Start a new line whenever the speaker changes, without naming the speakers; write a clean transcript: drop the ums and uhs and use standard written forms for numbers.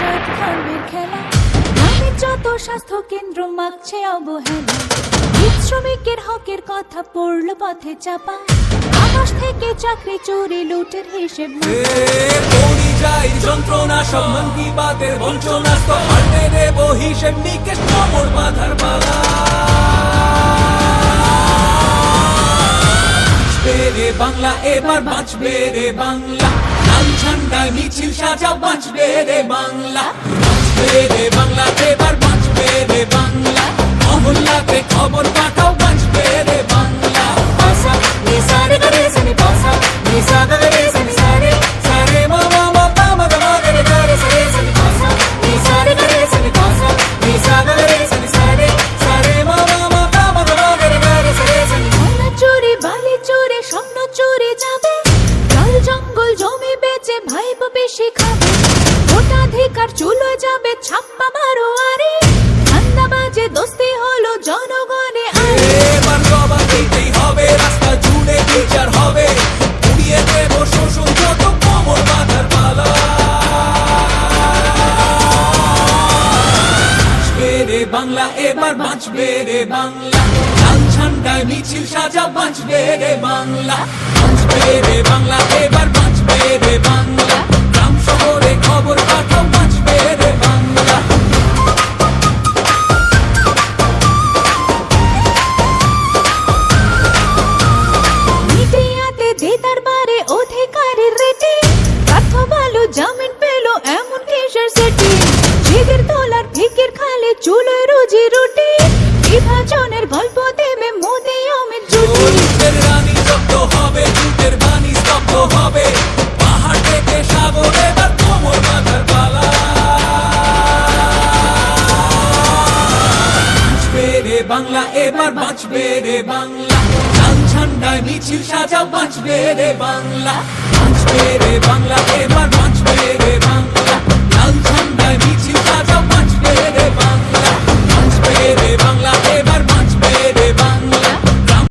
পঞ্চায়েত খানবির খেলা, গ্রামের যত স্বাস্থ্য কেন্দ্র মাগছে অবহেলা। গীত শ্রমিকের হকের কথা পড়লো পথে চাপা, আকাশ থেকে চাকরি চুরি লুটের হিসেব
পরিযায়ী যন্ত্রণা সব মন কি বাতের বঞ্চনা, পাল্টে দেব হিসেব নিকেশ কোমর বাঁধার পালা। রে বাংলা এবার বাঁচবে রে বাংলা, লাল ঝান্ডায় মিছিল সাজা বাঁচবে রে বাংলা। বাঁচবে রে বাংলা এবার বাঁচবে রে বাংলা, মহল্লাতে খবর পাঠাও বাঁচবে রে বাংলা।
পাসা নিসারে করে সনি পাসা নিসারে করে সনি সারে
সারে মামা মাতা মাতা মাগরে
করে সরে সনি পাসা নিসারে করে সনি পাসা নিসারে করে সনি সারে
সারে মামা মাতা মাতা মাগরে
করে সরে সনি। সোনা চুরি বালি চুরি স্বপ্ন চুরি যাবে, জল জঙ্গল জমি বেচে ভাইবো বেশি খাবে। ভোটাধিকার চুলো যাবে ছাপ্পা মারো আরে, ঠান্ডা বাজে দোস্তি হলো জনগণে আরে।
এবার জবাব দিতেই হবে, রাস্তা জুড়ে বিচার হবে, উড়িয়ে দেব শোষণ যত কোমর বাঁধার পালা। বাঁচবে রে বাংলা এবার বাঁচবে রে বাংলা, লাল ঝান্ডায় মিছিল সাজা বাঁচবে রে বাংলা। বাঁচবে রে বাংলা এবার বাঁচবে রে বাংলা, গ্রাম শহরে খবর পাঠাও বাঁচবে রে বাংলা।
মিডিয়াতে দিদার বারে অধিকারের রেটে, পার্থ ভালো জামিন পেলো এমন কেশার সেটি। জিগের তোলার ফিকির খালে চুলোয় রুজি রুটি, বিভাজনের গল্প দেবে মোদি অমিত জুটি।
জুটের রানী জব্দ হবে, জুটের বাণী স্তব্ধ হবে, পাহাড় থেকে সাগর এবার কোমর বাঁধার পালা। বাঁচবে রে বাংলা এবার বাঁচবে রে বাংলা, লাল ঝান্ডায় মিছিল সাজা বাঁচবে রে বাংলা। বাঁচবে রে বাংলা এবার বাঁচবে রে বাংলা।